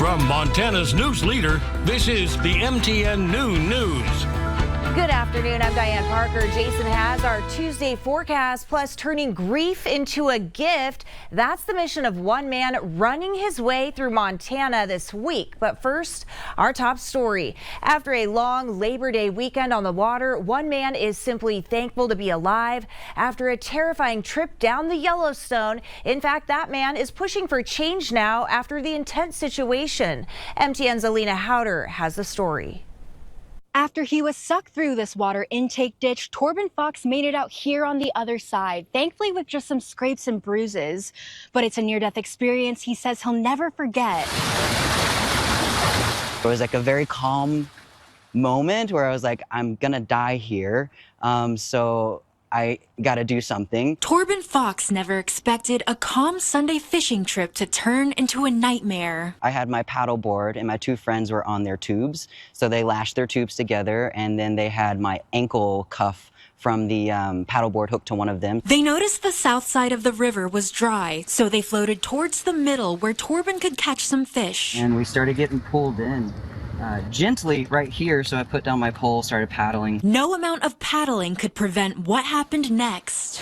From Montana's news leader, this is the MTN Noon News. Good afternoon, I'm Dianne Parker. Jason has our Tuesday forecast, plus turning grief into a gift. That's the mission of one man running his way through Montana this week. But first, our top story. After a long Labor Day weekend on the water, one man is simply thankful to be alive after a terrifying trip down the Yellowstone. In fact, that man is pushing for change now after the intense situation. MTN's Alina Howder has the story. After he was sucked through this water intake ditch, Torben Fox made it out here on the other side, thankfully with just some scrapes and bruises. But it's a near-death experience he says he'll never forget. It was like a very calm moment where I was like, I'm gonna die here, so I gotta do something. Torben Fox never expected a calm Sunday fishing trip to turn into a nightmare. I had my paddle board and my two friends were on their tubes. So they lashed their tubes together and then they had my ankle cuff from the paddleboard hooked to one of them. They noticed the south side of the river was dry, so they floated towards the middle where Torben could catch some fish. And we started getting pulled in. Gently right here, so I put down my pole, started paddling. No amount of paddling could prevent what happened next.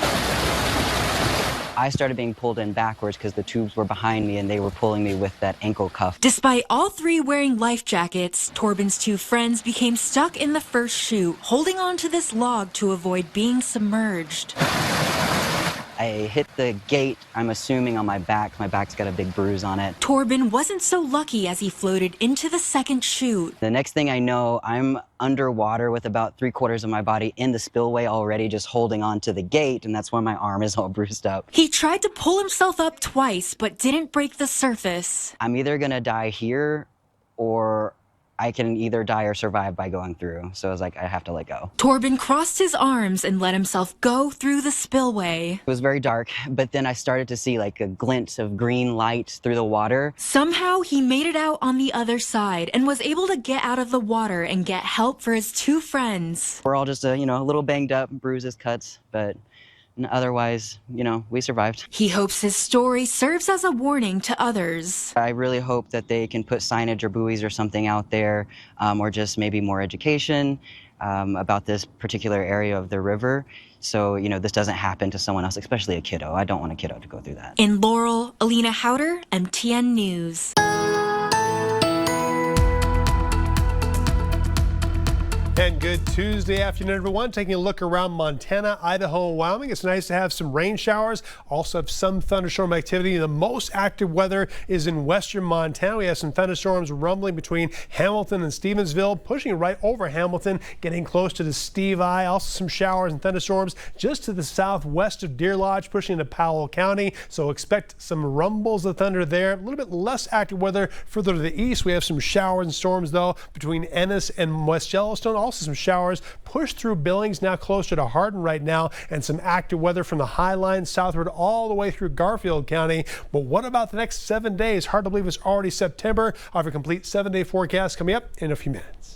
I started being pulled in backwards because the tubes were behind me and they were pulling me with that ankle cuff. Despite all three wearing life jackets, Torben's two friends became stuck in the first chute, holding on to this log to avoid being submerged. I hit the gate, I'm assuming on my back. My back's got a big bruise on it. Torben wasn't so lucky as he floated into the second chute. The next thing I know, I'm underwater with about 3/4 of my body in the spillway already, just holding on to the gate, and that's when my arm is all bruised up. He tried to pull himself up twice, but didn't break the surface. I'm either gonna die here, or I can either die or survive by going through. So I was like, I have to let go. Torben crossed his arms and let himself go through the spillway. It was very dark, but then I started to see like a glint of green light through the water. Somehow he made it out on the other side and was able to get out of the water and get help for his two friends. We're all just, a little banged up, bruises, cuts, but otherwise, we survived. He hopes his story serves as a warning to others. I really hope that they can put signage or buoys or something out there, or just maybe more education about this particular area of the river. So, this doesn't happen to someone else, especially a kiddo. I don't want a kiddo to go through that. In Laurel, Alina Howder, MTN News. And good Tuesday afternoon, everyone. Taking a look around Montana, Idaho, and Wyoming. It's nice to have some rain showers. Also have some thunderstorm activity. The most active weather is in western Montana. We have some thunderstorms rumbling between Hamilton and Stevensville, pushing right over Hamilton, getting close to the Steve Eye. Also some showers and thunderstorms just to the southwest of Deer Lodge, pushing into Powell County. So expect some rumbles of thunder there. A little bit less active weather further to the east. We have some showers and storms, though, between Ennis and West Yellowstone. Also some showers push through Billings, now closer to Hardin right now, and some active weather from the High Line southward all the way through Garfield County. But what about the next 7 days? Hard to believe it's already September. I'll have a complete 7-day forecast coming up in a few minutes.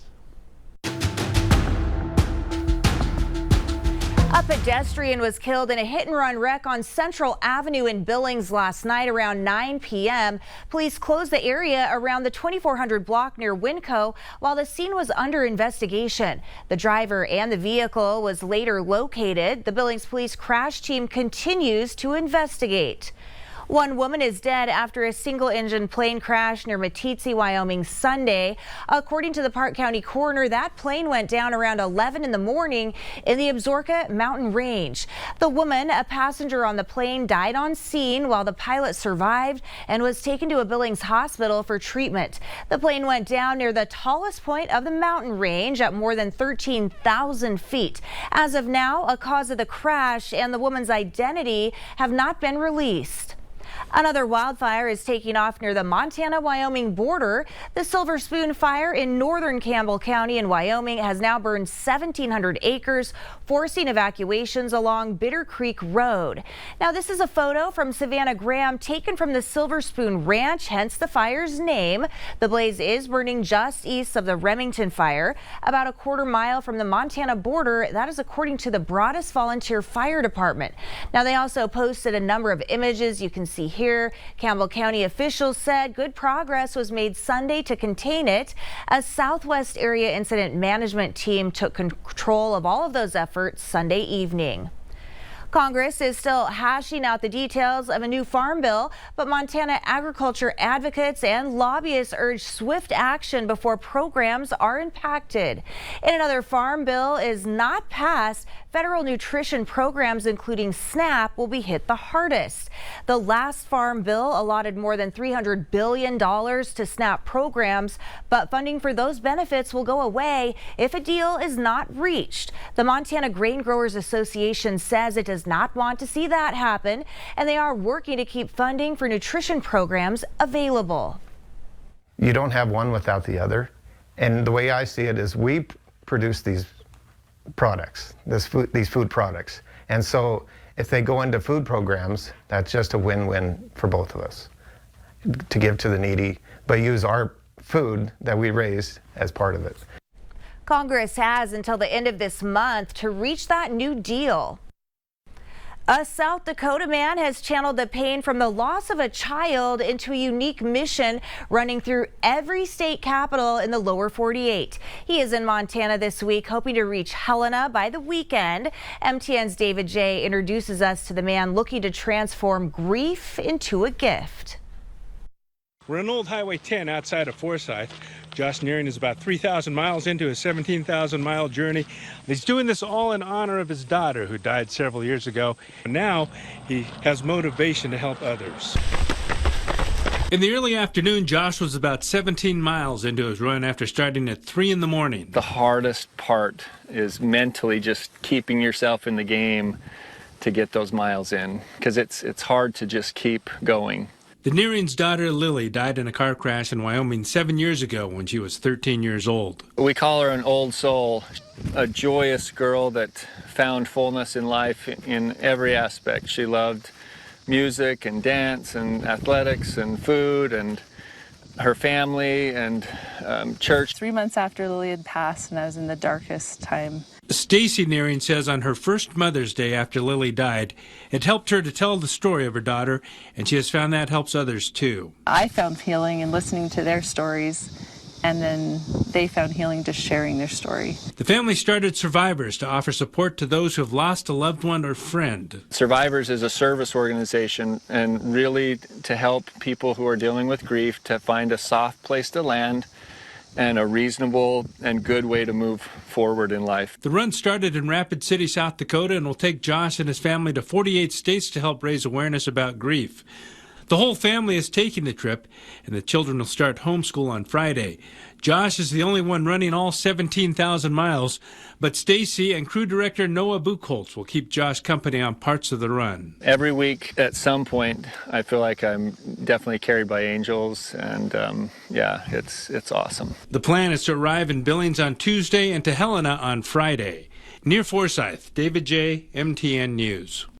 A pedestrian was killed in a hit-and-run wreck on Central Avenue in Billings last night around 9 p.m. Police closed the area around the 2400 block near Winco while the scene was under investigation. The driver and the vehicle was later located. The Billings Police crash team continues to investigate. One woman is dead after a single-engine plane crash near Meeteetse, Wyoming Sunday. According to the Park County coroner, that plane went down around 11 in the morning in the Absaroka mountain range. The woman, a passenger on the plane, died on scene while the pilot survived and was taken to a Billings hospital for treatment. The plane went down near the tallest point of the mountain range at more than 13,000 feet. As of now, a cause of the crash and the woman's identity have not been released. Another wildfire is taking off near the Montana-Wyoming border. The Silver Spoon fire in northern Campbell County in Wyoming has now burned 1,700 acres, forcing evacuations along Bitter Creek Road. Now, this is a photo from Savannah Graham taken from the Silver Spoon Ranch, hence the fire's name. The blaze is burning just east of the Remington fire, about a quarter mile from the Montana border. That is according to the Broadus Volunteer Fire Department. Now, they also posted a number of images. You can see see here. Campbell County officials said good progress was made Sunday to contain it. A Southwest Area Incident Management team took control of all of those efforts Sunday evening. Congress is still hashing out the details of a new farm bill, but Montana agriculture advocates and lobbyists urge swift action before programs are impacted. In another farm bill is not passed, federal nutrition programs, including SNAP, will be hit the hardest. The last farm bill allotted more than $300 billion to SNAP programs, but funding for those benefits will go away if a deal is not reached. The Montana Grain Growers Association says it does not want to see that happen, and they are working to keep funding for nutrition programs available. You don't have one without the other. And the way I see it is we produce these products, these food products. And so if they go into food programs, that's just a win-win for both of us to give to the needy, but use our food that we raised as part of it. Congress has until the end of this month to reach that new deal. A South Dakota man has channeled the pain from the loss of a child into a unique mission running through every state capital in the lower 48. He is in Montana this week, hoping to reach Helena by the weekend. MTN's David J. introduces us to the man looking to transform grief into a gift. We're on Old Highway 10 outside of Forsyth. Josh Nearing is about 3,000 miles into his 17,000-mile journey. He's doing this all in honor of his daughter, who died several years ago. Now he has motivation to help others. In the early afternoon, Josh was about 17 miles into his run after starting at 3 in the morning. The hardest part is mentally just keeping yourself in the game to get those miles in, because it's hard to just keep going. The Nearing's daughter, Lily, died in a car crash in Wyoming 7 years ago when she was 13 years old. We call her an old soul, a joyous girl that found fullness in life in every aspect. She loved music and dance and athletics and food and her family and church. 3 months after Lily had passed, and I was in the darkest time. Stacy Nearing says on her first Mother's Day after Lily died, it helped her to tell the story of her daughter, and she has found that helps others too. I found healing in listening to their stories, and then they found healing just sharing their story. The family started Survivors to offer support to those who have lost a loved one or friend. Survivors is a service organization, and really to help people who are dealing with grief to find a soft place to land and a reasonable and good way to move forward in life. The run started in Rapid City, South Dakota, and will take Josh and his family to 48 states to help raise awareness about grief. The whole family is taking the trip, and the children will start homeschool on Friday. Josh is the only one running all 17,000 miles, but Stacy and crew director Noah Buchholz will keep Josh company on parts of the run. Every week at some point, I feel like I'm definitely carried by angels, and yeah, it's awesome. The plan is to arrive in Billings on Tuesday and to Helena on Friday. Near Forsyth, David J., MTN News.